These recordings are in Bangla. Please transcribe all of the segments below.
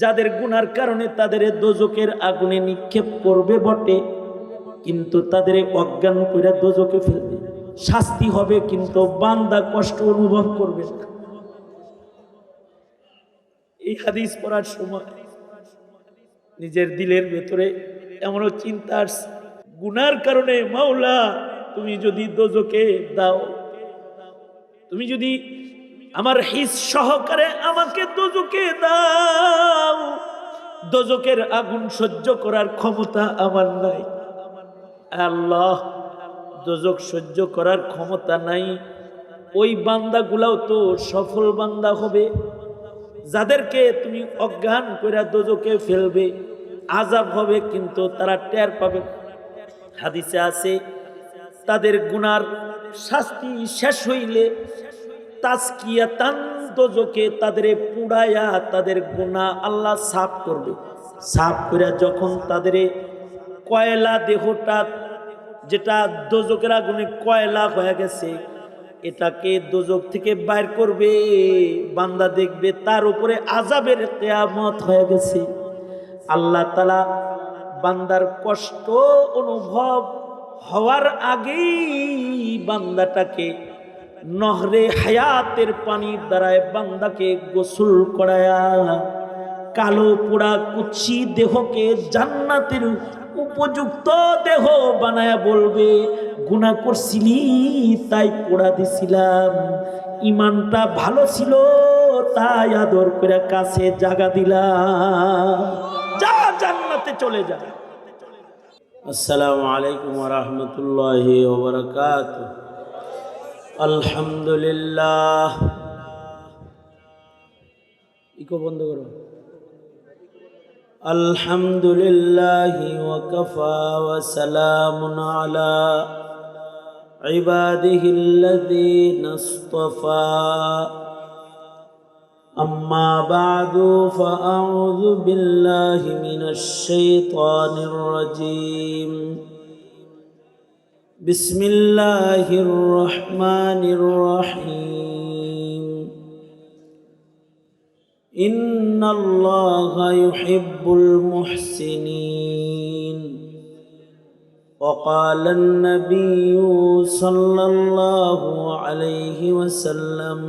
যাদের গুনার কারণে তাদের দোজকের আগুনে নিক্ষেপ করবে বটে, কিন্তু তাদের অজ্ঞান করে দোজকে ফেলবে, শাস্তি হবে, কিন্তু বান্দা কষ্ট অনুভব করবে না। এই হাদিস পড়ার সময় নিজের দিলের ভেতরে এমনও চিন্তা আসছে, গুনার কারণে মাওলা তুমি যদি দোজকে দাও, তুমি যদি আমার হিস সহকারে আমাকে দোজকে দাও, দোজকের আগুন সহ্য করার ক্ষমতা আমার নাই। আল্লাহ, দোজক সহ্য করার ক্ষমতা নাই, ওই বান্দাগুলাও তো সফল বান্দা হবে যাদেরকে তুমি অজ্ঞান করে দোজকে ফেলবে, আযাব হবে কিন্তু তারা টের পাবে। হাদিসে আছে তাদের গুনার শাস্তি শেষ হইলে তাজকিয়াতান, দোজকে তাদের পুড়ায়া তাদের গুনাহ আল্লাহ সাফ করবে। সাফ করে যখন তাদের কয়লা দেহটা, যেটা দোজকের আগুনে কয়লা হয়ে গেছে, এটাকে দোজক থেকে বাইর করবে, বান্দা দেখবে তার উপরে আযাবের কিয়ামত হয়ে গেছে। আল্লাহ তাআলা বান্দার কষ্ট অনুভব হওয়ার আগেই বান্দাটাকে নহরে হায়াতের পানির দ্বারায় বান্দাকে গোসল করায়া কালো পোড়া কুচ্ছি দেহকে জান্নাতের উপযুক্ত দেহ বানায়া বলবে, গুনাহ করছিলি তাই পোড়া দিছিলাম, ইমানটা ভালো ছিল তাই আদর করে কাছে জায়গা দিলাম, যা জান্নাতে চলে যা। আসসালামু আলাইকুম ওয়া রাহমাতুল্লাহি ওয়া বারাকাতুহু। আলহামদুলিল্লাহ। ইকো বন্ধ করো। আলহামদুলিল্লাহি ওয়া কাফা ওয়া সালামুন আলা ইবাদিহিল্লাযীনা ইসতাফা। أما بعد فأعوذ بالله من الشيطان الرجيم. بسم الله الرحمن الرحيم. إن الله يحب المحسنين. وقال النبي صلى الله عليه وسلم: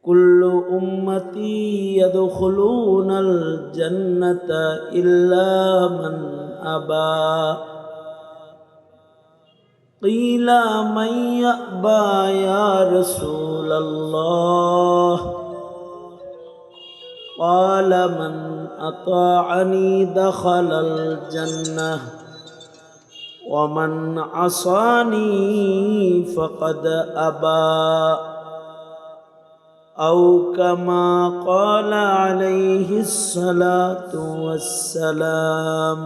كل أمتي يدخلون الجنة إلا من أبى. قيل من يأبى يا رسول الله؟ قال من أطاعني دخل الجنة ومن عصاني فقد أبى. أو كما قال عليه الصلاة والسلام.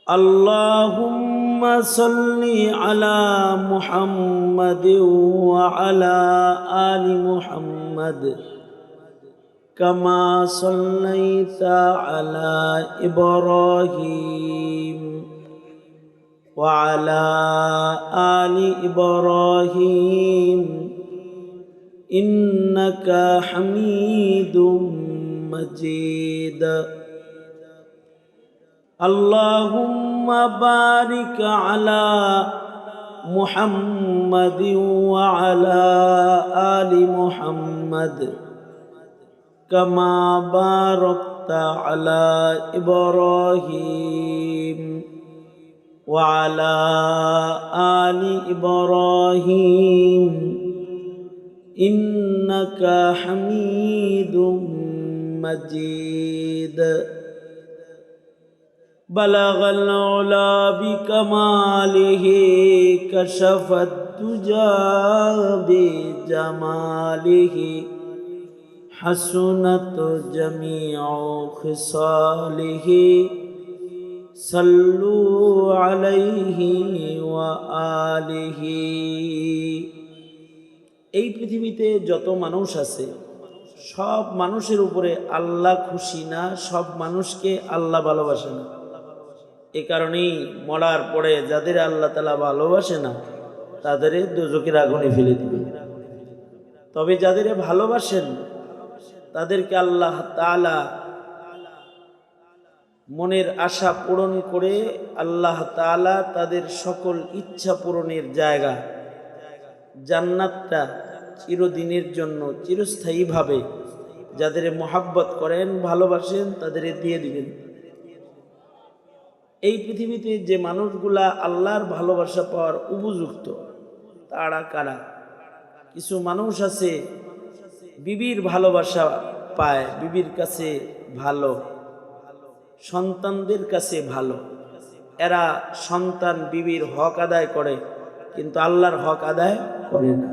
اللهم صل على محمد وعلى آل محمد كما صليت على إبراهيم وعلى آل إبراهيم إنك حميد مجيد. اللهم بارك على محمد وعلى آل محمد كما باركت على إبراهيم وعلى آل إبراهيم إنك حميد مجيد. بلغ العلا بكماله كشف الدجى بجماله حسنت جميع خصاله صلوا عليه وآله. এই পৃথিবীতে যত মানুষ আছে সব মানুষের উপরে আল্লাহ খুশি না, সব মানুষকে আল্লাহ ভালোবাসে না। এ কারণেই মরার পরে যাদের আল্লাহ তাআলা ভালোবাসে না তাদের দোজখের আগুনে ফেলে দিবে, তবে যাদের ভালোবাসেন তাদেরকে আল্লাহ তাআলা মনের আশা পূরণ করে আল্লাহ তাআলা তাদের সকল ইচ্ছা পূরণের জায়গা জান্নাতটা চিরদিনের জন্য চিরস্থায়ীভাবে যাদের মহাব্বত করেন ভালোবাসেন তাদের দিয়ে দিবেন। এই পৃথিবীতে যে মানুষগুলা আল্লাহর ভালোবাসা পাওয়ার উপযুক্ত তারা কারা? কিছু মানুষ আছে বিবির ভালোবাসা পায়, বিবির কাছে ভালো, সন্তানদের কাছে ভালো, এরা সন্তান বিবির হক আদায় করে কিন্তু আল্লাহর হক আদায় করে না।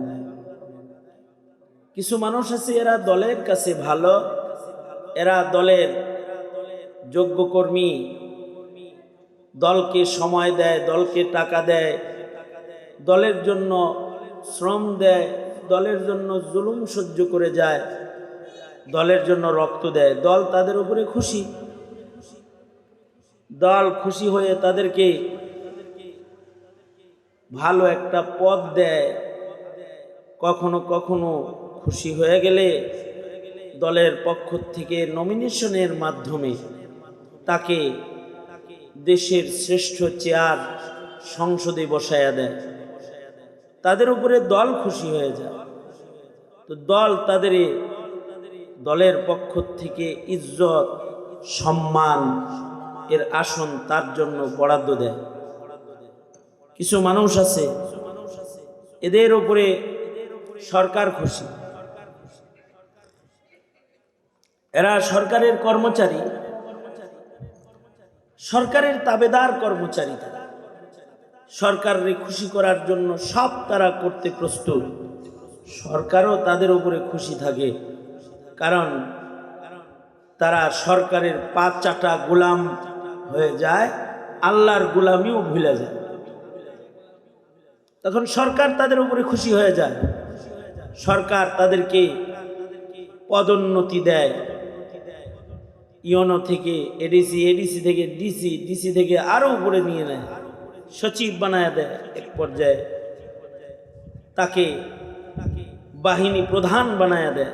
কিছু মানুষ আছে এরা দলের কাছে ভালো, এরা দলের যোগ্য কর্মী, দলকে সময় দেয়, দলকে টাকা দেয়, দলের জন্য শ্রম দেয়, দলের জন্য জুলুম সহ্য করে যায়, দলের জন্য রক্ত দেয়। দল তাদের উপরে খুশি, দল খুশি হয়ে তাদেরকে ভালো একটা পদ দেয়। কখনো কখনো খুশি হয়ে গেলে দলের পক্ষ থেকে নমিনেশনের মাধ্যমে তাকে দেশের শ্রেষ্ঠ চেয়ার সংসদে বসায়া দেয়, তাদের উপরে দল খুশি হয়ে যায়। তো দল তাদের দলের পক্ষ থেকে ইজ্জত সম্মান এর আসন তার জন্য বরাদ্দ দেয়। কিছু মানুষ আছে এদের উপরে সরকার খুশি, এরা সরকারের কর্মচারী, সরকারের তাবেদার কর্মচারী, তারা সরকারকে খুশি করার জন্য সব তারা করতে প্রস্তুত। সরকারও তাদের উপরে খুশি থাকে, কারণ তারা সরকারের পা চাটা গোলাম হয়ে যায়, আল্লাহর গোলামিও ভুলে যায়। তখন সরকার তাদের উপরে খুশি হয়ে যায়, সরকার তাদেরকে পদোন্নতি দেয়, ইউনো থেকে এডিসি, এডিসি থেকে ডিসি, ডিসি থেকে আরো উপরে নিয়ে নেয়, সচিব বানায় দেয়। এক পর্যায়ে তাকে বাহিনী প্রধান বানায় দেয়,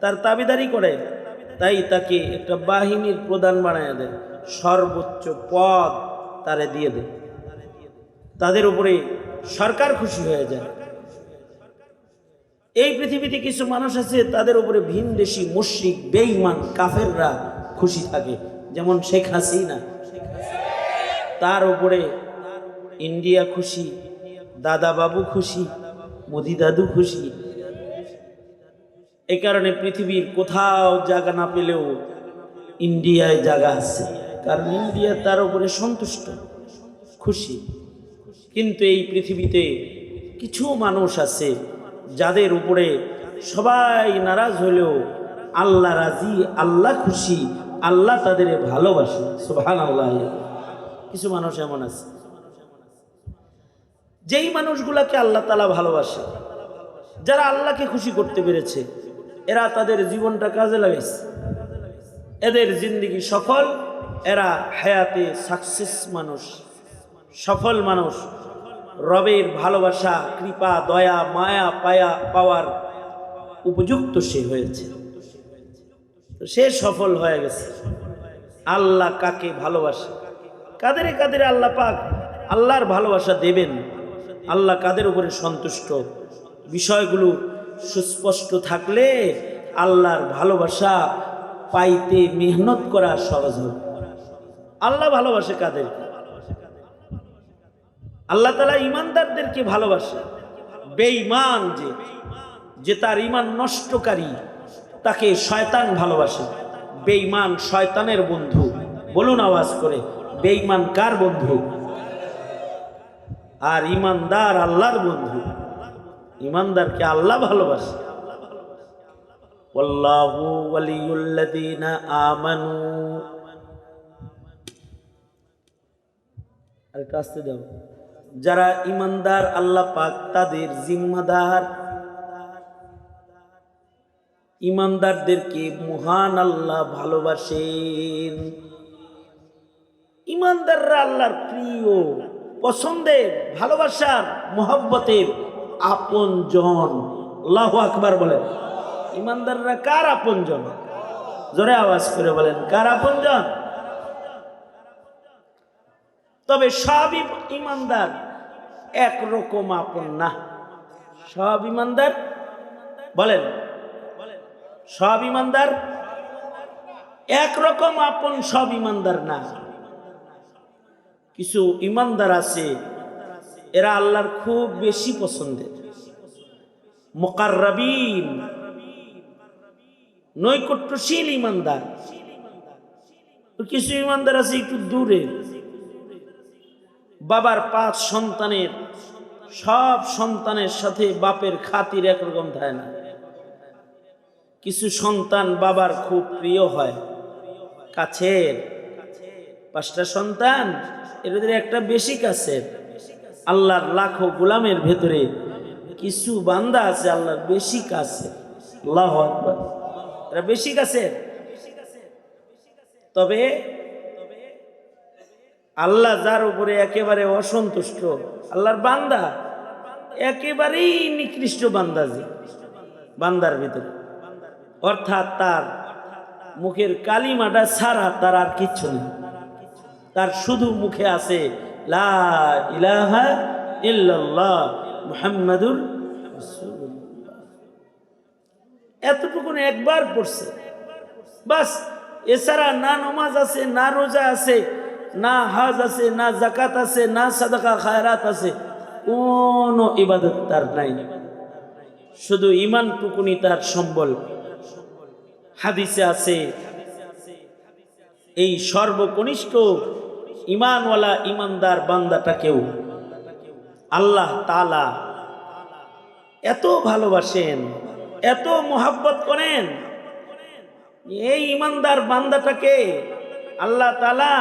তার দাবিদারি করে, তাই তাকে একটা বাহিনীর প্রধান বানায় দেয়, সর্বোচ্চ পদ তারে দিয়ে দেয়। তাদের উপরে সরকার খুশি হয়ে যায়। এই পৃথিবীতে কিছু মানুষ আছে তাদের উপরে ভিনদেশি মুশরিক বেঈমান কাফেররা খুশি থাকে, যেমন শেখ হাসিনা, তার উপরে ইন্ডিয়া খুশি, দাদা বাবু খুশি, মোদি দাদু খুশি। এই কারণে পৃথিবীর কোথাও জায়গা না পেলেও ইন্ডিয়ায় জায়গা আছে, কারণ ইন্ডিয়া তার উপরে সন্তুষ্ট খুশি। কিন্তু এই পৃথিবীতে কিছু মানুষ আছে যাদের উপরে সবাই নারাজ হলেও আল্লাহ রাজি, আল্লাহ খুশি, আল্লাহ তাদের ভালোবাসে। সুবহানাল্লাহ। কিছু মানুষ এমন আছে যেই মানুষগুলাকে আল্লাহ তাআলা ভালোবাসে, যারা আল্লাহকে খুশি করতে পেরেছে, এরা তাদের জীবনটা কাজে লাগাইছে, এদের জিন্দেগি সফল, এরা হায়াতে সাকসেস মানুষ, সফল মানুষ, রবের ভালোবাসা, কৃপা, দয়া, মায়া পাওয়ার উপযুক্ত সে হয়েছে, সে সফল হয়ে গেছে। আল্লাহ কাকে ভালোবাসে, কাদের কাদের আল্লাহ পাক আল্লাহর ভালোবাসা দেবেন, আল্লাহ কাদের উপরে সন্তুষ্ট, বিষয়গুলো সুস্পষ্ট থাকলে আল্লাহর ভালোবাসা পাইতে মেহনত করা সহজ হবে। আল্লাহ ভালোবাসে কাদের? আল্লাহ তাআলা ঈমানদারদেরকে ভালোবাসে। বেঈমান যে তার ঈমান নষ্টকারী, তাকে শয়তান ভালোবাসে। বেঈমান শয়তানের বন্ধু। বলুন আওয়াজ করে, বেঈমান কার বন্ধু? আর ঈমানদার আল্লাহর বন্ধু। ঈমানদারকে আল্লাহ ভালোবাসে। ওয়াল্লাহু ওয়ালিয়ুল্লাযীনা আমানু। আর কাছে দাও, যারা ঈমানদার আল্লাহ পাক তাদের জিম্মাদার। ঈমানদারদেরকে মহান আল্লাহ ভালোবাসেন। ঈমানদাররা আল্লাহর প্রিয়, পছন্দের, ভালোবাসার, মহব্বতের আপন জন। আল্লাহু আকবার বলেন। ইমানদাররা কার আপনজন? জোরে আওয়াজ করে বলেন, কার আপনজন? তবে সব ইমানদার একরকম আপন না। সব ইমানদার, বলেন, সব ইমানদার একরকম আপন, সব ইমানদার না। কিছু ইমানদার আছে, এরা আল্লাহর খুব বেশি পছন্দের, মুকাররাবিন, নৈকট্যশীল ইমানদার। কিছু ইমানদার আছে একটু দূরে, বাবার 5 সন্তানের সব সন্তানের সাথে বাপের খাতির একরকম থাকে না। কিছু সন্তান বাবার খুব প্রিয় হয়, কাছের। 5টা সন্তান, এর ভিতরে একটা বেশি কাছের। আল্লাহর লাখো গোলামের ভেতরে কিছু বান্দা আছে আল্লাহর বেশি কাছে। আল্লাহু আকবার, এরা বেশি কাছের। তবে আল্লাহ যার উপরে একেবারে অসন্তুষ্ট, আল্লাহর বান্দা একেবারেই নিকৃষ্ট বান্দা, যে বান্দার ভিতরে, অর্থাৎ তার মুখের কালিমাটা ছাড়া তার আর কিচ্ছু নেই। তার শুধু মুখে আছে লা ইলাহা ইল্লাল্লাহ মুহাম্মাদুর রাসূলুল্লাহ, এতটুকু একবার পড়ছে বাস। এছাড়া না নামাজ আছে, না রোজা আছে, না হজ আছে, না যাকাত আছে, না সাদাকা খায়রাত আছে, কোনো ইবাদত তার নাই। শুধু ঈমানটুকুনি তার সম্বল। হাদিসে আছে, এই সর্বকনিষ্ঠ ঈমানওয়ালা ঈমানদার বান্দাটাকেও আল্লাহ তাআলা এত ভালোবাসেন, এত মোহাব্বত করেন, এই ঈমানদার বান্দাটাকে আল্লাহ তাআলা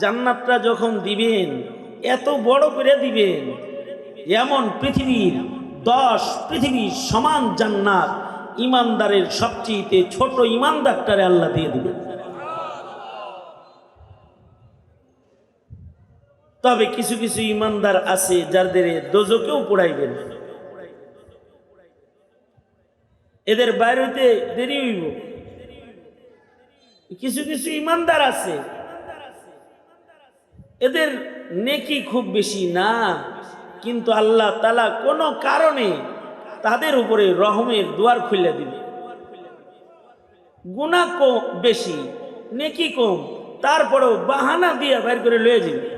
জান্নাতটা যখন দিবেন, এত বড় করে দিবেন, এমন পৃথিবীর 10 পৃথিবীর সমান জান্নাত ঈমানদারের সবচেয়ে ছোট ঈমানদারটারে আল্লাহ দিয়ে দিবেন। তবে কিছু কিছু ঈমানদার আছে যাদের দোজখেও পোড়াইবেন, এদের বাইরে হইতে দেরি হইব। কিছু কিছু ঈমানদার আছে, এদের নেকি খুব বেশি না, কিন্তু আল্লাহ তাআলা কোনো কারণে তাদের উপরে রহমের দুয়ার খুলে দিবে। গুনাহ কম বেশি, নেকি কম, তারপরেও বাহানা দিয়ে বের করে লয়ে যাবে।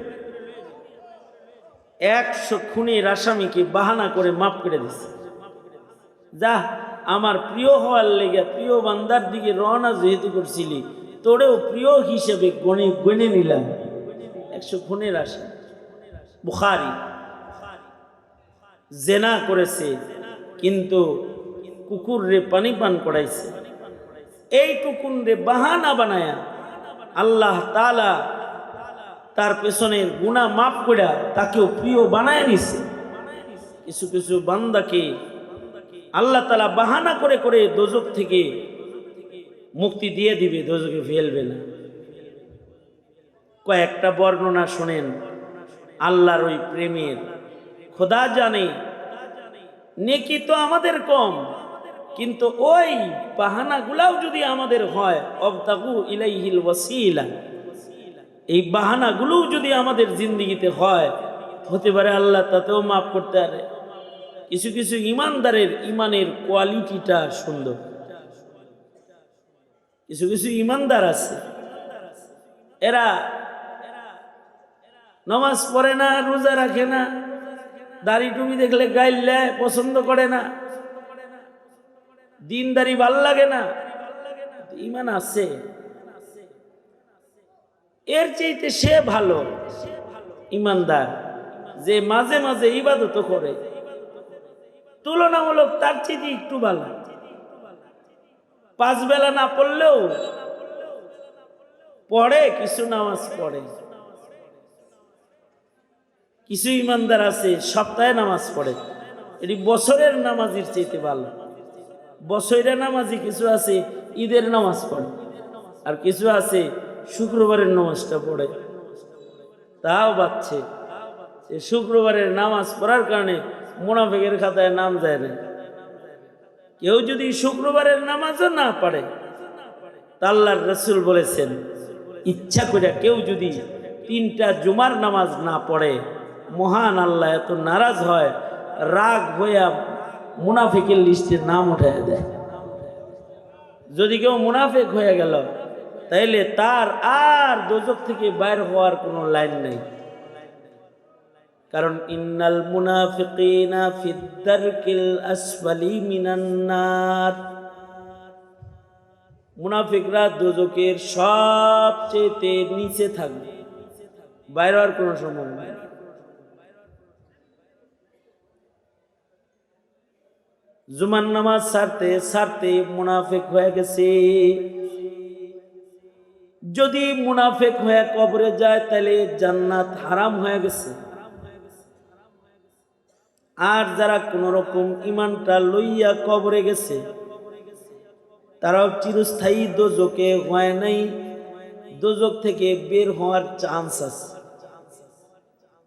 100 খুনের আসামিকে বাহানা করে মাফ করে দিছে। যা, আমার প্রিয় হওয়ার লেগে, প্রিয় বান্দার দিকে রওনা যেহেতু করছিলি, তোরেও প্রিয় হিসেবে গণে নিলাম। 100 খুনের আসামি। বুখারী, জেনা করেছে কিন্তু কুকুর রে পানি পান করাইছে, এইটুকুন রে বাহানা বানায়া আল্লাহ তাআলা তার পেছনের গুনাহ মাফ করে তাকেও প্রিয় বানায় নিছে। কিছু কিছু বান্দাকে আল্লাহ তাআলা বাহানা করে করে দোজখ থেকে মুক্তি দিয়ে দিবে, দোজখে ফেলবে না। কয়েকটা বর্ণনা শোনেন আল্লাহর ওই প্রেমের। খোদা জানে নেকি তো আমাদের কম, কিন্তু ওই বাহানাগুলাও যদি আমাদের হয়, অবতাগু ইলাইহিল ওয়াসিলা, এই বাহানাগুলোও যদি আমাদের জিন্দেগিতে হয়, হতে পারে আল্লাহ তাতেও মাফ করতে পারে। কিছু কিছু ঈমানদারের ঈমানের কোয়ালিটিটা সুন্দর। কিছু কিছু ঈমানদার আছে, এরা নামাজ পড়ে না, রোজা রাখে না, দাড়ি টুপি দেখলে গাইলে পছন্দ করে না, দিনদারি ভাল লাগে না, ঈমান আছে। এর চাইতে সে ভালো ঈমানদার যে মাঝে মাঝে ইবাদত করে, তুলনামূলক তার চাইতে একটু ভালো। 5 বেলা না পড়লেও পড়ে, কিছু নামাজ পড়ে। কিছু ঈমানদার আছে সপ্তাহে নামাজ পড়ে, এটি বছরের নামাজের চাইতে ভালো। বছরের নামাজি কিছু আছে ঈদের নামাজ পড়ে, আর কিছু আছে শুক্রবারের নামাজটা পড়ে, তাও বাচ্চে। শুক্রবারের নামাজ পড়ার কারণে মুনাফিকের খাতায় নাম যায় না। কেউ যদি শুক্রবারের নামাজও না পড়ে, তা আল্লাহর রাসূল বলেছেন ইচ্ছা করে কেউ যদি 3টা জুমার নামাজ না পড়ে, মহান আল্লাহ এত নারাজ হয়, রাগ হইয়া মুনাফিকের লিস্টে নাম উঠায় দেয়। যদি কেউ মুনাফিক হয়ে গেল, তাইলে তার আর দোজখ থেকে বাইর হওয়ার কোনো লাইন নাই। কারণ ইন্নাল মুনাফিকিনা ফিদ দারকিল আসফালি মিনান নার, মুনাফিকরা দোজখের সবচেয়ে নিচে থাকবে, বাইরে হওয়ার কোনো সম্ভাবনা নেই। জুমার নামাজ ছাড়তে ছাড়তে মুনাফিক হয়ে গেছে। যদি মুনাফিক হয়ে কবরে যায়, তাহলে জান্নাত হারাম হয়ে গেছে। আর যারা কোন রকম ইমানটা লইয়া কবরে গেছে, তারাও চিরস্থায়ী দোজখে হয় নাই, দোজখ থেকে বের হওয়ার চান্স আছে।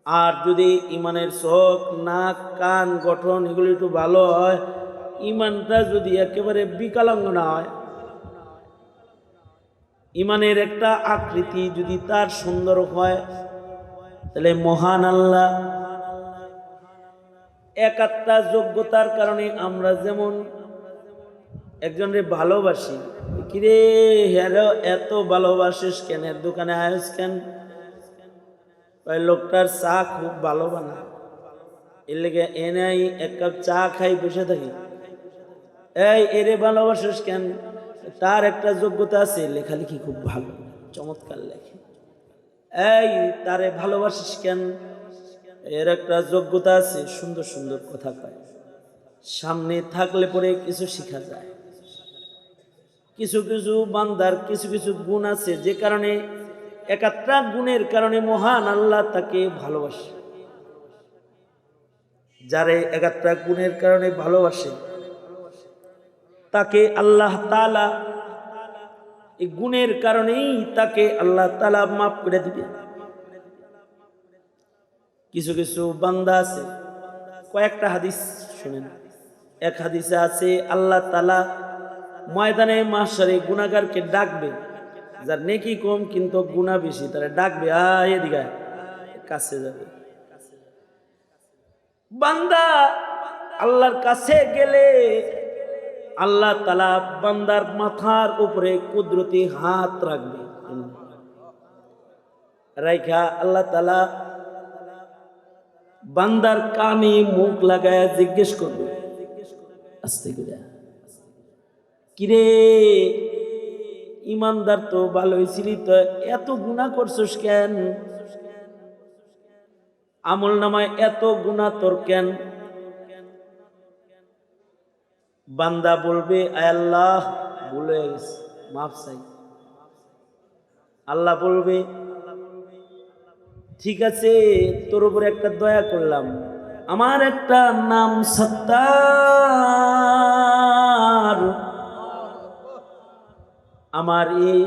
আর যদি ইমানের চোখ, নাক, কান গঠন এগুলি একটু ভালো হয়, ইমানটা যদি একেবারে বিকলাঙ্গ না হয়, ইমানের একটা আকৃতি যদি তার সুন্দর হয়, তাহলে মহান আল্লাহ এক একটা যোগ্যতার কারণে আমরা যেমন একজনরে ভালোবাসি, কিরে হ্যাঁ এত ভালোবাসিস কেন, এর দোকানে আয়স কেন, ওই লোকটার চা খুব ভালো বানায়, এর লেগে এনে এক কাপ চা খাই বসে থাকি। এই এরে ভালোবাসিস কেন, তার একটা যোগ্যতা আছে, লেখালেখি খুব ভালো, চমৎকার লেখে। এই তারে ভালোবাসিস কেন, এর একটা যোগ্যতা আছে, সুন্দর সুন্দর কথা কয়, সামনে থাকলে পরে কিছু শেখা যায়। কিছু কিছু বান্দার কিছু কিছু গুণ আছে, যে কারণে একটা গুণের কারণে মহান আল্লাহ তাকে ভালোবাসে। যারে একটা গুণের কারণে ভালোবাসে, তাকে আল্লাহ তাআলা এই গুণের কারণেই তাকে আল্লাহ তাআলা মাফ করে দিবে। কিছু কিছু বান্দা আছে, কয়েকটা হাদিস শুনেন। এক হাদিসে আছে আল্লাহ তাআলা ময়দানে মাহশারে গুনাহগারকে ডাকবে, যার নেকি কম কিন্তু গুনাহ বেশি, তারা ডাকবে, আয় এদিকে আয়, কাছে যাবে। বান্দা আল্লাহর কাছে গেলে আল্লাহ তাআলা বান্দার মাথার উপরে কুদরতি হাত রাখবে, রাইখা আল্লাহ তাআলা বান্দার কানে মুখ লাগায় জিজ্ঞেস করবে, আস্তে করে, কিরে ইমানদার তো ভালোই ছিলি, তো এত গুনাহ করছস কেন, আমল নামায় এত গুনাহ তোর কেন? বান্দা বলবে, আয় আল্লাহ ভুল হয়ে গেছে, মাফ চাই। আল্লাহ বলবে, ঠিক আছে, তোর উপরে একটা দয়া করলাম, আমার একটা নাম সত্তার, আমার এই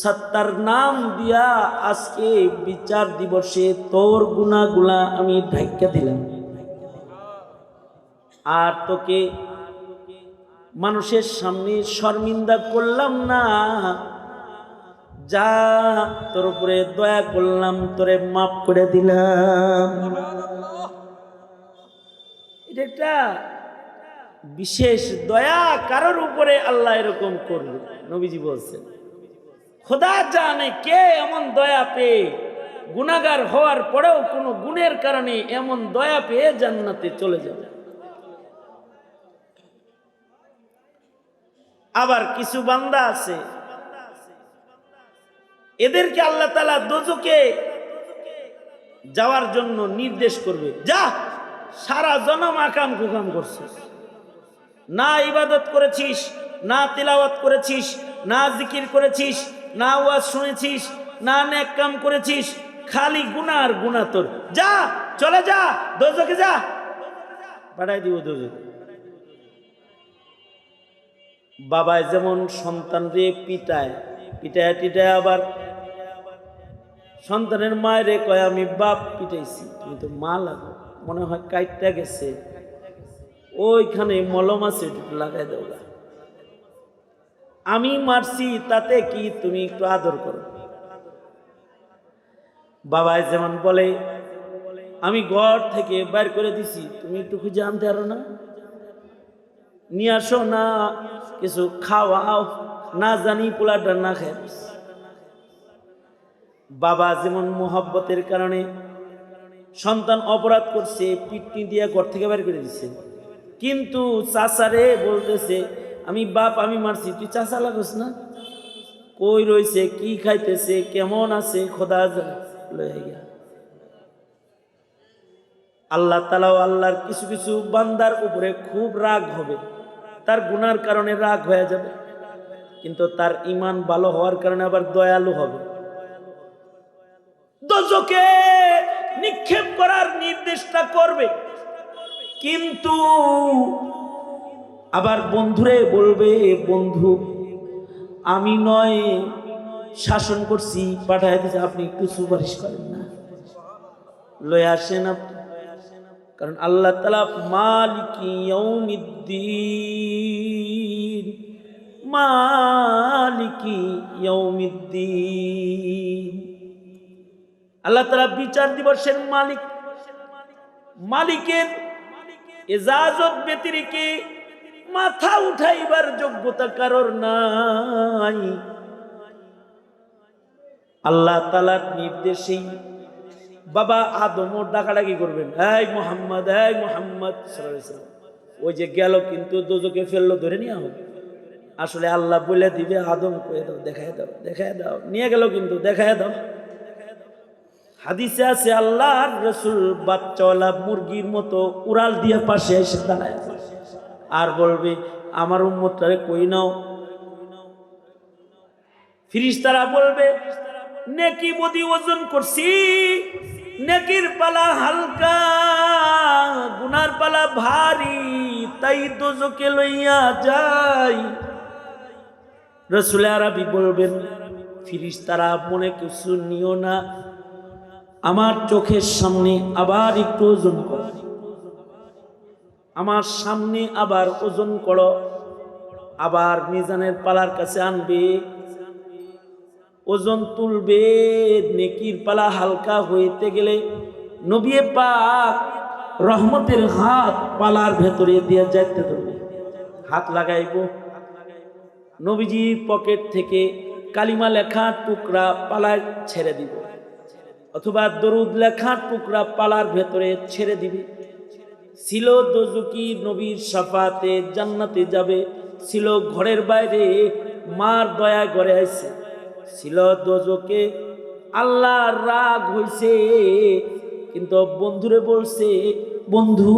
সত্তার নাম দিয়া আজকে বিচার দিবসে তোর গুনাহগুলা আমি ঢাইকা দিলাম, আর তোকে মানুষের সামনে শর্মিন্দা করলাম না, যা তোর উপরে দয়া করলাম, তোরে মাফ করে দিলাম। এটা একটা বিশেষ দয়া, কারোর উপরে আল্লাহ এরকম করবে। নবীজি বলছেন, খোদা জানে কে এমন দয়া পেয়ে গুনাহগার হওয়ার পরেও কোনো গুণের কারণে এমন দয়া পেয়ে জান্নাতে চলে যাবে। আবার কিছু বান্দা আছে, এদেরকে আল্লাহ তাআলা দোজখে যাওয়ার জন্য নির্দেশ করবে, যা সারা জনম আকাম কুকাম করছিস, না ইবাদত করেছিস, না তিলাওয়াত করেছিস, না জিকির করেছিস, না ওয়াজ শুনেছিস, না নেক কাম করেছিস, খালি গুনাহ আর গুনাহ তোর, যা চলে যা দোজখে যা, পাঠাই দিব দোজখে। বাবায় যেমন সন্তানরে পিটায়, পিটায় টিটায় আবার সন্তানের মায়েরে কয়, আমি বাপ পিটাইছি, তুমি তো মা লাগো, মনে হয় কাইটটা গেছে, ওইখানে মলম আছে, লাগাই দাও। আমি মারছি তাতে কি, তুমি একটু আদর করো। বাবা যেমন বলে আমি ঘর থেকে বের করে দিছি, তুমি একটু খুঁজে আনতে পারো না, নিয়ে আসো না, কিছু খাওয়াও, না জানি পোলাটা না খায়। বাবা যেমন মোহব্বতের কারণে সন্তান অপরাধ করছে, পিটনি দিয়ে ঘর থেকে বের করে দিচ্ছে, কিন্তু চাচারে বলতেছে আমি বাপ, আমি মারছি, তুই চাচা লাগোস না, কই রয়েছে, কি খাইতেছে, কেমন আছে, খোদা লয়ে গিয়া। আল্লাহ তাআলাও আল্লাহর কিছু কিছু বান্দার উপরে খুব রাগ হবে, তার গুনার কারণে রাগ হয়ে যাবে, কিন্তু তার ঈমান ভালো হওয়ার কারণে আবার দয়ালু হবে। দোজখে নিক্ষেপ করার নির্দেশটা করবে, কিন্তু আবার বন্ধুরে বলবে, বন্ধু আমি নয় শাসন করছি, পাঠায় দিয়েছে, আপনি একটু সুপারিশ করেন না, লয়ে আসেন আপনি। কারণ আল্লাহ তাআলা মালিকি ইয়াউমিদ্দিন, মালিকি ইয়াউমিদ্দিন, আল্লাহ তাআলা বিচার দিবসের মালিক। মালিকের ইজাজত ব্যতিরেকে মাথা উঠাইবার যোগ্যতা কারোর নাই। আল্লাহ তাআলার নির্দেশেই বাবা আদমও ডাকাডাকি করবেন, এই মোহাম্মদ, এই মোহাম্মদ সাল্লাল্লাহু আলাইহি ওয়াসাল্লাম। ওই যে গেল, কিন্তু দোজখে ফেললো, ধরে নিয়ে হবে। আসলে আল্লাহ বলে দিবে, আদম কয়ে দাও, দেখায় দাও, দেখায় দাও, নিয়ে গেল, কিন্তু দেখায় দাও। হাদিসে আছে আল্লাহর রাসূল বাচ্চাওয়ালা মুরগির মতো উড়াল দিয়ে পাশে এসে দাঁড়ায় আর বলবে আমার উম্মতটারে কই নাও। ফেরেশতারা বলবে নেকি বদি ওজন করছি, নেকির পালা হালকা, গুনার পালা ভারী, তাই দোজখে লইয়া যাই। রাসূল আরবি বলবেন, ফেরেশতারা মনে কিছু নিও না, আমার চোখের সামনে আবার একটু ওজন করো, আমার সামনে আবার ওজন করো। আবার মিজানের পালার কাছে আনবে, ওজন তুলবে, নেকির পালা হালকা হইতে গেলে নবী পাক রহমতের হাত পালার ভেতরে দিয়ে যাইতে ধরবে, হাত লাগাইব, নবীজির পকেট থেকে কালিমা লেখা টুকরা পালায় ছেড়ে দিব, অথবা দরুদ লেখা টুকরা পালার ভেতরে ছেড়ে দিবে। ছিল দোজখী নবীর শাফাতে জান্নাতে যাবে, ছিল ঘরের বাইরে মার দয়া করে আইছে, ছিল দোজখে আল্লাহর রাগ হইছে, কিন্তু বন্ধুরে বলছে, বন্ধু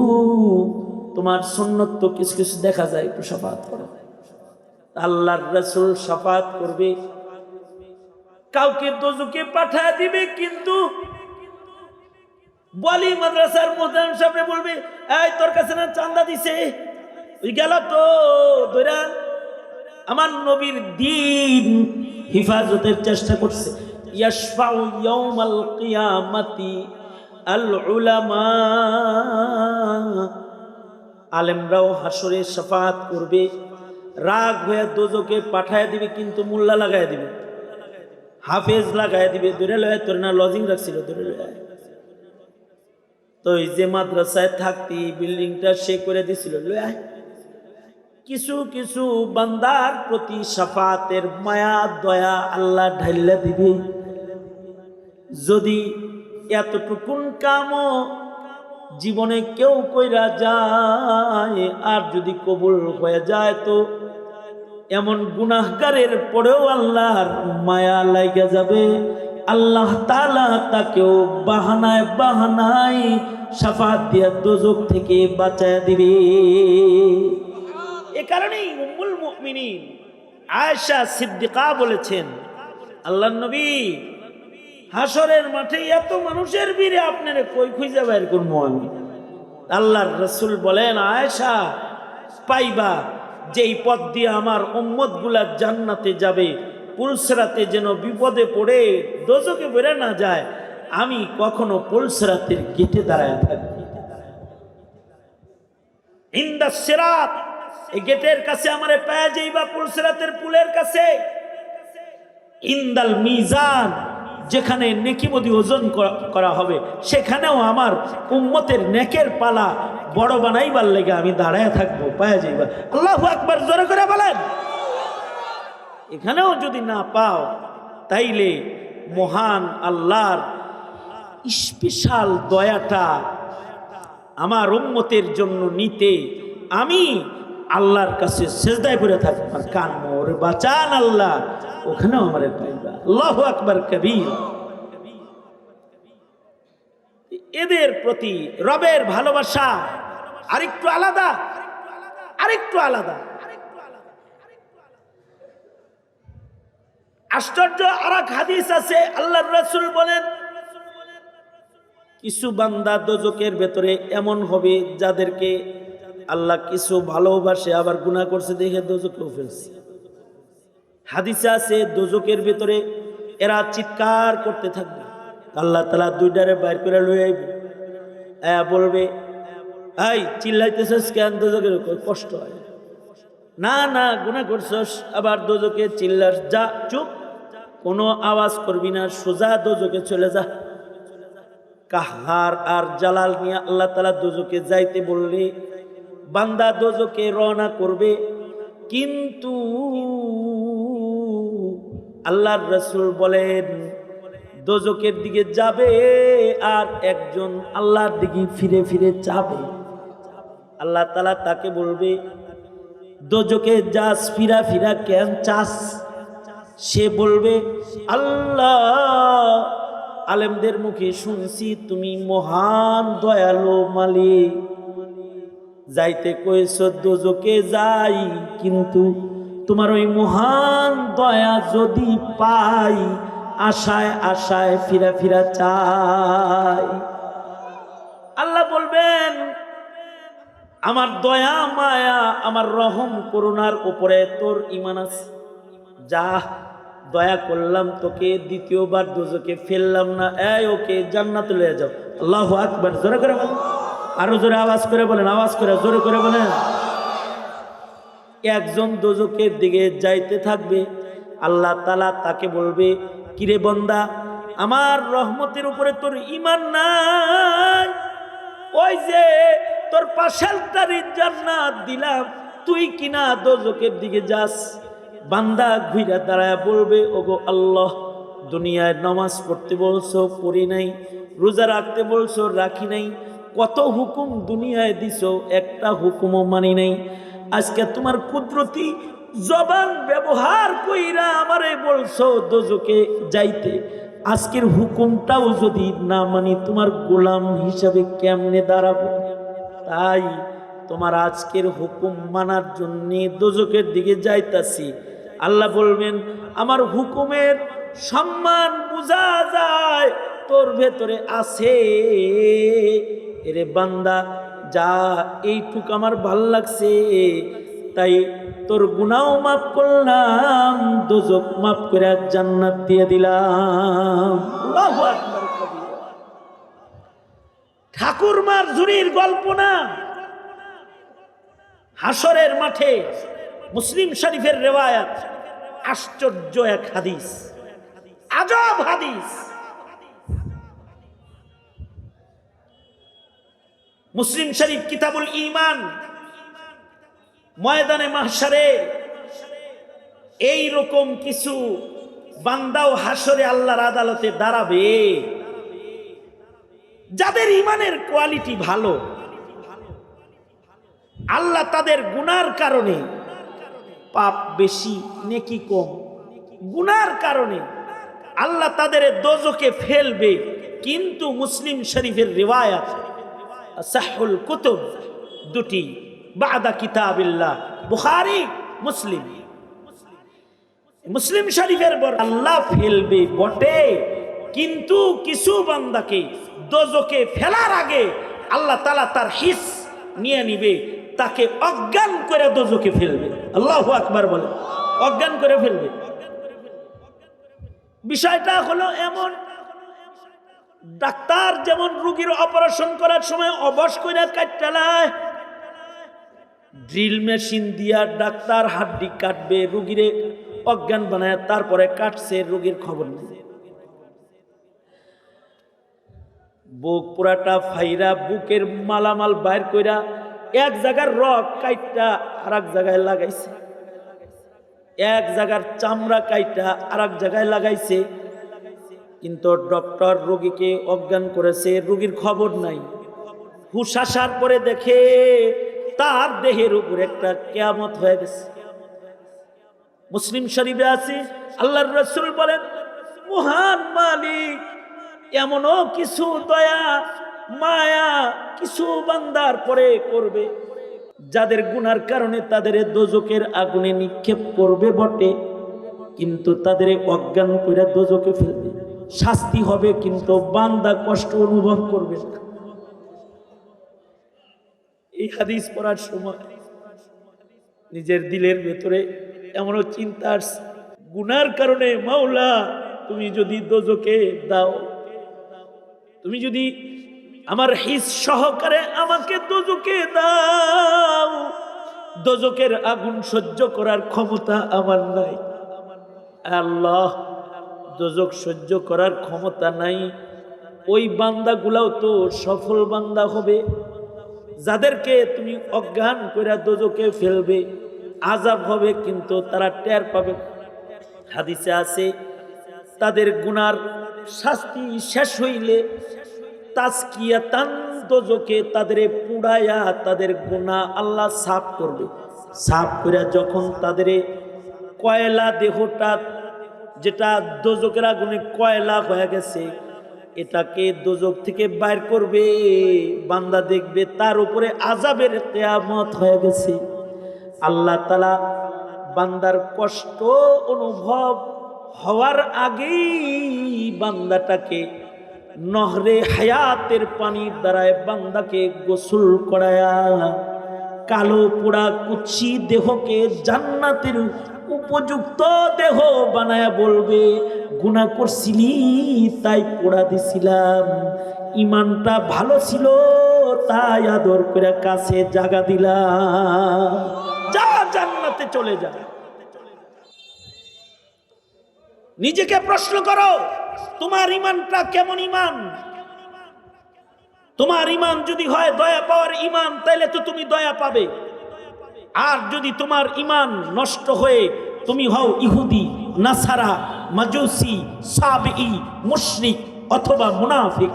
তোমার সুন্নত তো কিছু কিছু দেখা যায়, একটু শাফাত করো। আল্লাহর রাসূল শাফাত করবে, কাউকে দোজখে পাঠায় দিবে, কিন্তু বলি মাদ্রাসার মুহতারাম সাহেব বলবে, এই তোর কাছে না চাঁদা দিছে, ওই গেল তো ধইরা আমার নবীর দ্বীন হিফাজতের চেষ্টা করছে। ইয়াশফাউ ইয়াউমাল কিয়ামাতি আল উলামা, আলেমরাও হাসরে শাফাত করবে, রাগ হয়ে দোজখে পাঠায় দিবে, কিন্তু মোল্লা লাগায় দিবে, হাফেজ লাগায় দিবে, ধরে লয়, তোর না লজিং রাখছিল, ধরে লয়। তো এই যে মাদ্রাসায় থাকতি বিল্ডিংটা সে করে দিছিল, লয়। কিছু কিছু বান্দার প্রতি শাফাতের মায়া দয়া আল্লাহ ঢাইলা দিবে। যদি এতটুকুন কামও জীবনে কেউ কইরা যায়, আর যদি কবুল হয়ে যায়, তো এমন গুনাহগারের পরেও আল্লাহর মায়া লাগা যাবে, আল্লাহ তাআলা তাকেও বাহানায় বাহানায় শাফাত দিয়া দোজখ থেকে বাঁচায় দিবে। এ কারণেই উম্মুল মুমিনিন আয়েশা সিদ্দিকা বলেছেন, আল্লাহর নবী হাসরের মাঠে এত মানুষের ভিড়ে আপনারে কই খুঁজে বের করবো আমি? আল্লাহর রাসূল বলেন, আয়েশা পাইবা যেই পথ দিয়ে আমার উম্মতগুলা জান্নাতে যাবে, পুলসরাতে যেন বিপদে পড়ে দোজখে বেরে না যায়, আমি কখনো পুলসরাতের গেটে দাঁড়ায় থাকি। ইন্দা সিরাত, এই গেটের কাছে আমারে পায়া যাইবা পুলসিরাতের পুলের কাছে। ইন্দাল মিজান, যেখানে নেকিমদি ওজন করা হবে, সেখানেও আমার উম্মতের নেকের পালা বড় বানাইবার লেগে আমি দাঁড়ায় থাকবো, পায়া যাইবা। আল্লাহু আকবার, জোরে করে বলেন। এখানেও যদি না পাও, তাইলে মহান আল্লাহর স্পেশাল দয়াটা আমার উম্মতের জন্য নিতে আমি আল্লাহর কাছে সেজদায় পড়ে থাকবো, আর কান মোর বাঁচান আল্লাহ, ওখানেও আমারে পাইবা। আল্লাহু আকবার কবীর। এদের প্রতি রবের ভালোবাসা আরেকটু আলাদা, আরেকটু আলাদা। আশ্চর্য আরেক হাদিস আছে, আল্লাহর রাসূল বলেন, কিছু বান্দা দোজখের ভেতরে এমন হবে যাদেরকে আল্লাহ কিছু ভালোবাসে, আবার গুনাহ করছে দেখে দোজখেও ফেলছে। হাদিসে আছে দোজখের ভেতরে এরা চিৎকার করতে থাকবে, আল্লাহ তাআলা দুইটারে বাইর করে লই আইবে, বলবে, এই চিল্লাইতেছস কেন? দোজখের কষ্ট হয় না, না গুনাহ করছস, আবার দোজখে চিল্লাস, যা চুপ, কোনো আওয়াজ করবি না, সোজা দোজখে চলে যা। কাহার আর জালাল নিয়ে আল্লাহ তাআলা দোজখে যাইতে বললে বান্দা দোজখে রওনা করবে, কিন্তু আল্লাহর রাসূল বলেন দোজখের দিকে যাবে আর একজন আল্লাহর দিকে ফিরে ফিরে যাবে। আল্লাহ তাআলা তাকে বলবে, দোজখে যাস, ফিরা ফিরা কেন চাস? সে বলবে, আল্লাহ, আলেমদের মুখে শুনছি তুমি মহান দয়ালু মালিক, যাইতে কইছ দোজখে যাই, কিন্তু তোমার ওই মহান দয়া যদি পাই, আশায় আশায় ফিরা ফিরা চাই। আল্লাহ বলবেন, আমার দয়া মায়া, আমার রহম করুণার উপরে তোর ঈমান আছে, যা দয়া করলাম তোকে, দ্বিতীয়বার দোজখে ফেললাম না, ওকে জান্নাতে লয়ে যাও। আল্লাহু আকবার, জোরে করে বলেন, আরো জোরে আওয়াজ করে বলেন, আওয়াজ করে জোরে করে বলেন। একজন দোজখের দিকে যাইতে থাকবে, আল্লাহ তাআলা তাকে বলবে, কিরে বান্দা, আমার রহমতের উপরে তোর ঈমান নাই? ওই যে তোর পাশালটারি জান্নাত দিলাম, তুই কিনা দোজখের দিকে যাস। বান্দা ঘুরে দাঁড়ায় বলবে, ওগো আল্লাহ, দুনিয়ায় নামাজ পড়তে বলছো পড়ি নাই, রোজা রাখতে বলছো রাখি নাই, কত হুকুম দুনিয়ায় দিছো, একটা হুকুমও মানি নাই। আজকে তোমার কুদরতি জবান ব্যবহার কইরা আমারে বলছো দোজখে যাইতে, আজকের হুকুমটাও যদি না মানি তোমার গোলাম হিসাবে কেমনে দাঁড়াবো? তাই তোমার আজকের হুকুম মানার জন্য দোজখের দিকে যাইতাছি। আল্লাহ বলবেন, আমার হুকুমের সম্মান বোঝা যায় তোর ভেতরে আছে, এরে বান্দা যা, এইটুক আমার ভাল লাগছে, তাই তোর গুনাহ মাফ করলাম, দোজখ মাফ করে জান্নাত দিয়ে দিলাম। আল্লাহু আকবার কবীর। ঠাকুরমার ঝুরির গল্প না, হাসরের মাঠে মুসলিম শরীফের রেওয়ায়াত, আশ্চর্য এক হাদিস, আজব হাদিস। মুসলিম শরীফ কিতাবুল ঈমান, ময়দানে মাহশারে এই রকম কিছু বান্দাও হাসরে আল্লাহর আদালতে দাঁড়াবে, যাদের ঈমানের কোয়ালিটি ভালো, আল্লাহ তাদের গুনার কারণে, পাপ বেশি নেকি কম, গুনার কারণে আল্লাহ তাদের দোজখে ফেলবে। কিন্তু মুসলিম শরীফের রিওয়ায়াত, সাহহুল কুতুব দুটি, বাদা কিতাবিল্লাহ, বুখারী মুসলিম, মুসলিম শরীফের পর আল্লাহ ফেলবে বটে, কিন্তু কিছু বান্দাকে দোজখে ফেলার আগে আল্লাহ তাআলা তার হিস নিয়ে নিবে, তাকে অজ্ঞান করে দোজখে ফেলবে। আল্লাহু আকবার বলে, অজ্ঞান করে ফেলবে। বিষয়টা হলো এমন, ডাক্তার যেমন রোগীর অপারেশন করার সময় অবশ করে কাটটালায়, ড্রিল মেশিন দিয়া ডাক্তার হাড্ডি কাটবে, রুগীরে অজ্ঞান বানায় তারপরে কাটছে, রোগীর খবর নেই। বুক পুরাটা ফাইরা বুকের মালামাল বাইর কইরা এক জায়গার রক কাইটা আর এক জায়গায় লাগাইছে, এক জায়গার চামড়া কাইটা আর এক জায়গায় লাগাইছে, কিন্তু ডক্টর রোগীকে অজ্ঞান করেছে, রোগীর খবর নাই। হুশ আসার পরে দেখে তার দেহের উপর একটা কিয়ামত হয়ে গেছে। মুসলিম শরীফে আছে, আল্লাহর রাসূল বলেন, মহান মালিক এমনও কিছু দয়া মায়া কিছু বান্দার পরে করবে যাদের গুনার কারণে তাদের দোজকের আগুনে নিক্ষেপ করবে বটে, কিন্তু তাদের অজ্ঞান কইরা দোজকে ফেলবে, শাস্তি হবে কিন্তু বান্দা কষ্ট অনুভব করবে না। এই হাদিস পড়ার সময় নিজের দিলের ভেতরে এমনও চিন্তা আসছে, গুনার কারণে মাওলা তুমি যদি দোজকে দাও, তুমি যদি আমার হিস সহকারে আমাকে দোজকে দাও, দোজকের আগুন সহ্য করার ক্ষমতা আমার নাই। আল্লাহ, দোজক সহ্য করার ক্ষমতা নাই, ওই বান্দাগুলাও তো সফল বান্দা হবে যাদেরকে তুমি অজ্ঞান কইরা দোজকে ফেলবে, আযাব হবে কিন্তু তারা টের পাবে। হাদিসে আছে, তাদের গুনার শাস্তি শেষ হইলে তাজকিয়াতান দোজকে তাদের পুড়ায়া তাদের গুনাহ আল্লাহ সাফ করবে। সাফ করে যখন তাদের কয়লা দেহটা, যেটা দোজকের আগুনে কয়লা হয়ে গেছে, এটাকে দোজক থেকে বাইর করবে, বান্দা দেখবে তার উপরে আযাবের কিয়ামত হয়ে গেছে। আল্লাহ তাআলা বান্দার কষ্ট অনুভব হওয়ার আগেই বান্দাটাকে নহরে হায়াতের পানির দ্বারায় বান্দাকে গোসল করায়া কালো পোড়া কুচ্ছি দেহকে জান্নাতের উপযুক্ত দেহ বানায়া বলবে, গুনাহ করছিলি তাই পোড়া দিছিলাম, ইমানটা ভালো ছিল তাই আদর করে কাছে জায়গা দিলাম, যা জান্নাতে চলে যা। নিজেকে প্রশ্ন করো, তোমার ইমানটা কেমন ইমান? তোমার ইমান যদি হয় দয়া পাওয়ার ইমান, তাইলে তো তুমি দয়া পাবে। আর যদি তোমার ইমান নষ্ট হয়ে তুমি হও ইহুদি, নাসারা, মাজুসি, সাবিঈ, মুশরিক অথবা মুনাফিক,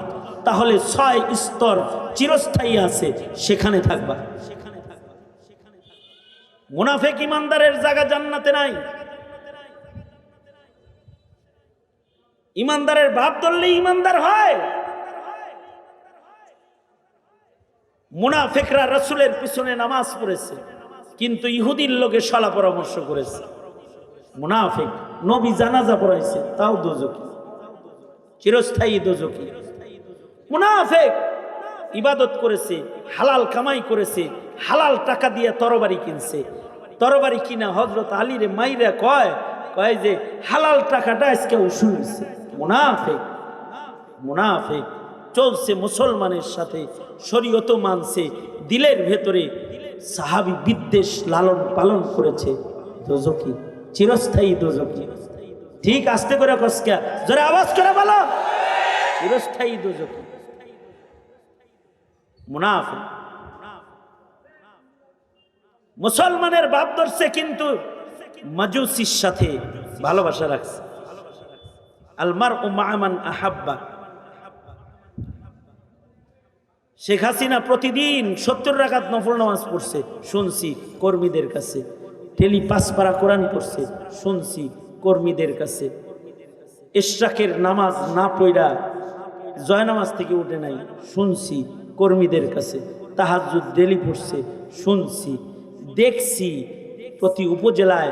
তাহলে 6 স্তর চিরস্থায়ী আছে, সেখানে থাকবা। মুনাফিক ইমানদারের জায়গা জান্নাতে নাই। ইমানদারের ভাব ধরলে ইমানদার হয়। মুনাফিকরা রাসূলের পিছনে নামাজ পড়েছে, কিন্তু ইহুদির লোকে শালা পরামর্শ করেছে। মুনাফিক নবী জানাজা পড়াইছে, তাও দোজখী, চিরস্থায়ী দোজখী। মুনাফিক ইবাদত করেছে, হালাল কামাই করেছে, হালাল টাকা দিয়ে তরবারি কিনছে, তরবারি কিনা হযরত আলীর মাইরা কয় যে হালাল টাকাটা আজকে উসুল হয়েছে। মুনাফিক, মুনাফিক চলছে মুসলমানের সাথে, শরীয়ত মানছে, দিলের ভেতরে সাহাবী বিদ্বেষ লালন পালন করেছে, দোজখী, চিরস্থায়ী দোজখী। ঠিক আস্তে করে কসকা, জোরে আওয়াজ করে বলো, চিরস্থায়ী দোজখী মুনাফিক। মুসলমানের বাপ ধরছে কিন্তু মাজুসির সাথে ভালোবাসা রাখছে। আল মারউ মা'a মান আহাব্বা। শেখ হাসিনা প্রতিদিন 70 রাকাত নফল নামাজ পড়ছে, শুনছি কর্মীদের কাছে। টেলি 5 পারা কোরআন পড়ছে, শুনছি কর্মীদের কাছে। ইশরাকের নামাজ না পড়া জয় নামাজ থেকে উঠে নাই, শুনছি কর্মীদের কাছে। তাহাজ্জুদ ডেলি পড়ছে, শুনছি দেখছি। প্রতি উপজেলায়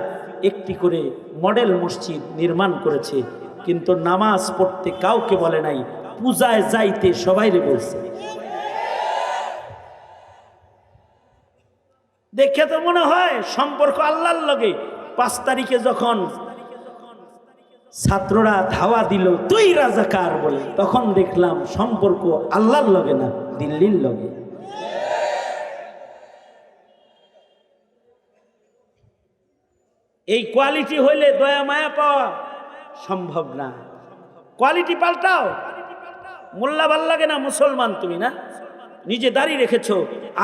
একটি করে মডেল মসজিদ নির্মাণ করেছে, কিন্তু নামাজ পড়তে কাউকে বলে নাই, পূজায় যাইতে সবাইরে বলছে। দেখে তো মনে হয় সম্পর্ক আল্লাহর লগে। 5 তারিখে যখন ছাত্ররা ধাওয়া দিল তুই রাজাকার বলে, তখন দেখলাম সম্পর্ক আল্লাহর লগে না, দিল্লির লগে। এই কোয়ালিটি হইলে দয়া মায়া পাওয়া সম্ভব না। কোয়ালিটি পাল্টাও। মোল্লা ভাল লাগে না, মুসলমান তুমি না? নিজে দাঁড়িয়ে রেখেছো,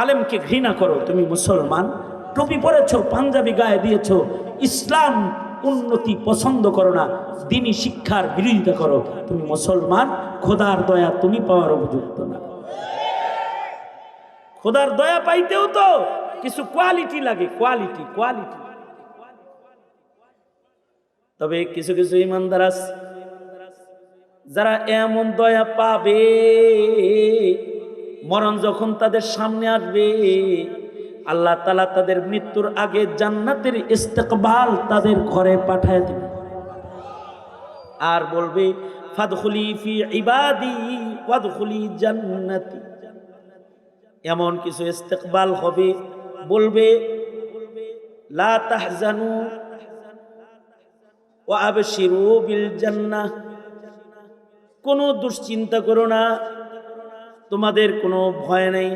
আলেমকে ঘৃণা করো, তুমি মুসলমান। টুপি পরেছো, পাঞ্জাবি গায়ে দিয়েছো, ইসলাম উন্নতি পছন্দ করো না, দ্বীনি শিক্ষার বিরোধিতা করো, তুমি মুসলমান। খোদার দয়া তুমি পাওয়ার উপযুক্ত না। খোদার দয়া পাইতেও তো কিছু কোয়ালিটি লাগে, কোয়ালিটি। তবে কিছু কিছু ইমানদার আছে যারা এমন দয়া পাবে, মরণ যখন তাদের সামনে আসবে, আল্লাহ তাআলা তাদের মৃত্যুর আগে জান্নাতের ইস্তেকবাল তাদের ঘরে পাঠায় দিবে আর বলবে, ফাদখুলি ফি ইবাদি ওয়াদখুলি জান্নাতি। এমন কিছু ইস্তেকবাল হবে, বলবে, লা তাহজানু ওয়া আবশিরু বিল জান্নাহ। কোনো দুশ্চিন্তা করো না, তোমাদের কোনো ভয় নাই,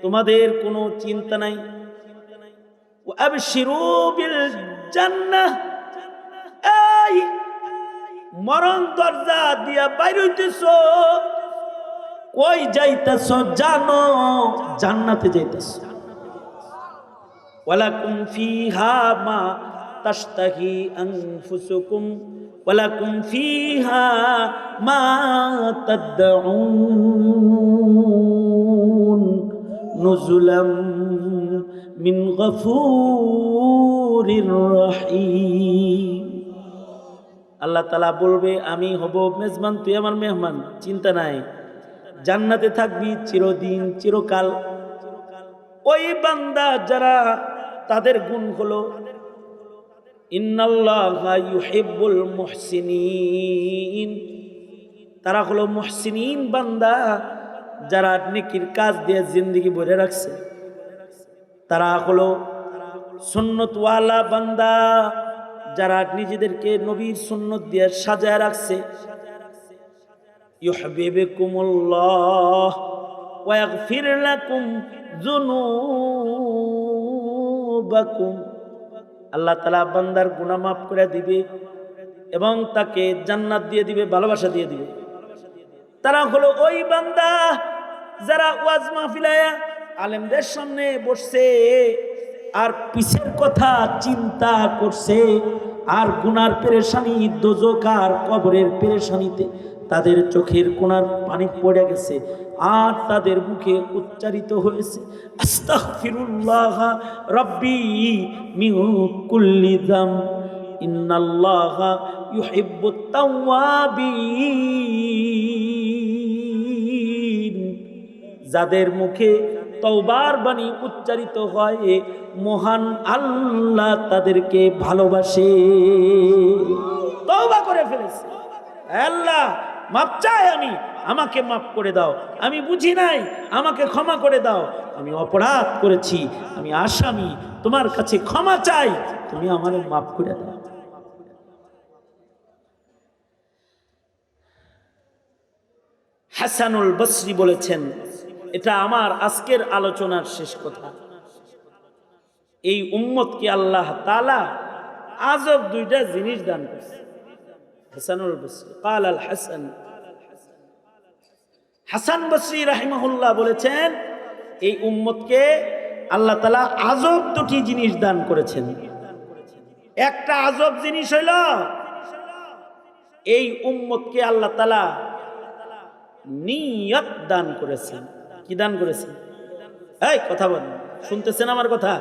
তোমাদের কোনো চিন্তা নাই। ওয়া আবশিরু বিল জান্নাহ। এই মরণ দরজা দিয়া বাইর হইতেছো, কই যাইতেছো জানো? জান্নাতে যাইতেছো। ওয়ালাকুম ফিহা মা তাশতাহি আনফুসুকুম ওয়ালাকুম ফিহা মা তাদউন নুজুলাম মিন গফুরির রহিম। আল্লাহ তাআলা বলবে, আমি হব মেজবান, তুই আমার মেহমান, চিন্তা নাই, জান্নাতে থাকবি চিরদিন চিরকাল। ওই বান্দা যারা, তাদের গুণ হলো, ইন্নাল্লাহা ইউহিব্বুল মুহসিনিন। তারা হলো মুহসিনিন বান্দা, যারা নেকির কাজ দিয়ে জিন্দেগি ভরে রাখছে। তারা হলো সুন্নতওয়ালা বান্দা, যারা নিজেদেরকে নবীর সুন্নত দিয়ে সাজায় রাখছে। ইউহিব্বুকুমুল্লাহ ওয়া ইয়াগফির লাকুম যুনুবাকুম। আল্লাহ তাআলা বান্দার গুনাহ মাফ করে দিবে এবং তাকে জান্নাত দিয়ে দিবে, ভালোবাসা দিয়ে দিবে। তারা হলো ওই বান্দা যারা ওয়াজ মাহফিলায়া আলেমদের সামনে বসছে আর পিছের কথা চিন্তা করছে, আর গুনার পেরেশানি, দোজখ আর কবরের পেরেশানিতে তাদের চোখের কোণার পানি পড়ে গেছে, আর তাদের মুখে উচ্চারিত হয়েছে, আস্তাগফিরুল্লাহ রাব্বি মিন কুল্লি যাম ইন্নাল্লাহা ইউহিব্বুত তাওয়াবিন। যাদের মুখে তওবার বাণী উচ্চারিত হয়, মহান আল্লাহ তাদেরকে ভালোবাসে। তওবা করে ফেলেছে, আল্লাহ মাপ চাই, আমি, আমাকে মাফ করে দাও, আমি বুঝি নাই, আমাকে ক্ষমা করে দাও, আমি অপরাধ করেছি, আমি আসামি, তোমার কাছে ক্ষমা চাই, তুমি আমারে মাফ করে দাও। হাসানুল বসরি বলেছেন, এটা আমার আজকের আলোচনার শেষ কথা, এই উম্মতকে আল্লাহ তাআলা আজব দুইটা জিনিস দান করেছে। হাসানুল বসরি قال الحسن, হাসান বসরি রাহিমাহুল্লাহ বলেছেন, এই উম্মতকে আল্লাহ তাআলা আজব দুটি জিনিস দান করেছেন। একটা আজব জিনিস হইল, এই উম্মতকে আল্লাহ তাআলা নিয়ত দান করেছেন। কি দান করেছেন? এই কথা বলেন, শুনতেছেন আমার কথা?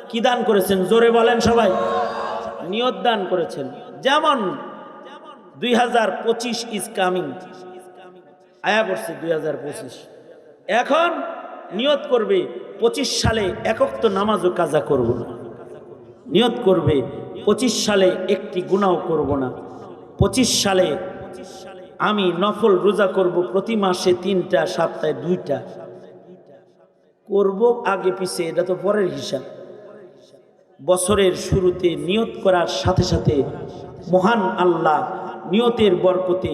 কি দান করেছেন? জোরে বলেন সবাই। নিয়ত দান করেছেন। যেমন 2025 ইজ কামিং, আয়া পড়ছে 2025। এখন নিয়ত করবে 25 সালে এক ওয়াক্ত নামাজও কাজা করব না। নিয়ত করবে 25 সালে একটি গুনাহ করব না। 25 সালে আমি নফল রোজা করব, প্রতি মাসে 3টা, সপ্তাহে 2টা করব। আগে পিছে এটা তো পরের হিসাব। বছরের শুরুতে নিয়ত করার সাথে সাথে মহান আল্লাহ নিয়তের বরকতে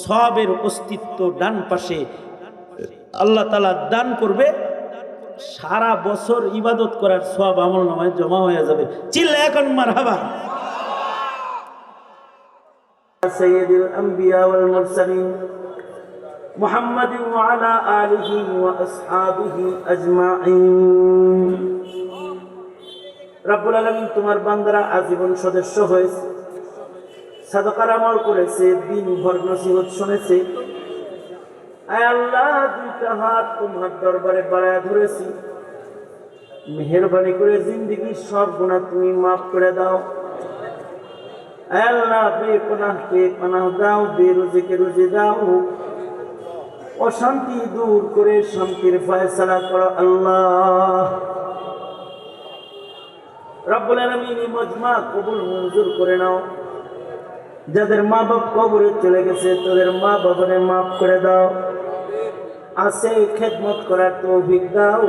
সওয়াবের অস্তিত্ব ডান পাশে আল্লাহ তাআলা দান করবে। সারা বছর ইবাদত করার সওয়াব আমলনামায় জমা হয়ে যাবে। চিল্লা এখন মারহাবা। سيد الأنبياء والمرسلين محمد وعلى آله وأصحابه أجمعين রব্বুল আলামিন তোমার বান্দারা আজীবন সদস্য হয়েছে, সাদাকার আমল করেছে, দিন ভর নসিহত শুনেছে। আয় আল্লাহ, দুইটা হাত তোমার দরবারে বাড়ায় ধরেছি, মেহেরবানি করে জিন্দেগির সব গুনাহ তুমি মাফ করে দাও। আয় আল্লাহ, বেপনাহকে পানাহ দাও, বেরুজিকে রুজি দাও, অশান্তি দূর করে শান্তির ফয়সালা করো আল্লাহ। রব্বুল আলামিন এই মজমা কবুল মঞ্জুর করে নাও। যাদের মা বাপ কবরে চলে গেছে, তাদের মা বাবারে মাফ করে দাও। আছে খেদমত করার তৌফিক দাও,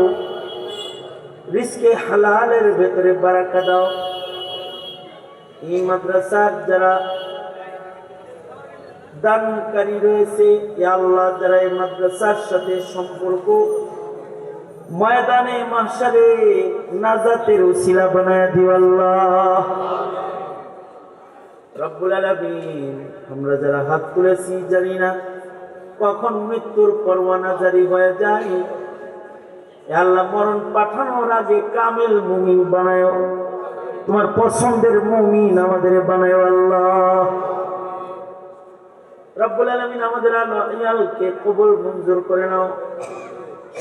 রিজকে হালালের ভেতরে বারাকা দাও। এই মাদ্রাসার যারা দানকারী রয়েছে, ইয়া আল্লাহ, যারা এই মাদ্রাসার সাথে সম্পর্ক, ময়দানে মাহশারে নাজাতের উসিলা বানায় দিও আল্লাহ। রব্বুল আলামিন, আমরা যারা হাত তুলেছি জানি না কখন মৃত্যুর পরওয়ানা জারি হয়ে যায়। ইয়া আল্লাহ, মরণ পাঠানোর আগে কামিল মুমিন বানায়, তোমার পছন্দের মুমিন আমাদের বানায় আল্লাহ। রব্বুল আলামিন, আমাদের আয়ালকে কবুল মঞ্জুর করে নাও।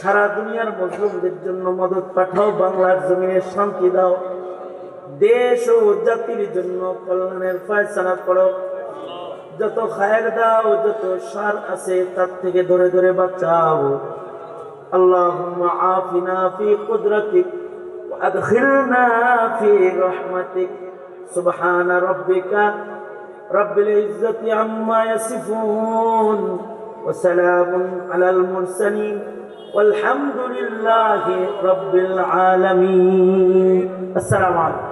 সারা দুনিয়ার মুসলিমদের জন্য মদদ পাঠাও, বাংলার জমিনে শান্তি দাও, দেশ ও জাতির জন্য কল্যাণের ফয়সালা করো। যত খায়ের দাও, যত শার আছে তার থেকে ধরে ধরে বাঁচাও। আল্লাহুম্মা আফিনা ফি কুদরাতিক ওয়া আদখিলনা ফি রাহমাতিক। সুবহানা রাব্বিকা রাব্বিল ইজ্জাতি আম্মা ইয়াসিফুন ওয়া সালামুন আলাল মুরসালিন والحمد لله رب العالمين। السلام عليكم।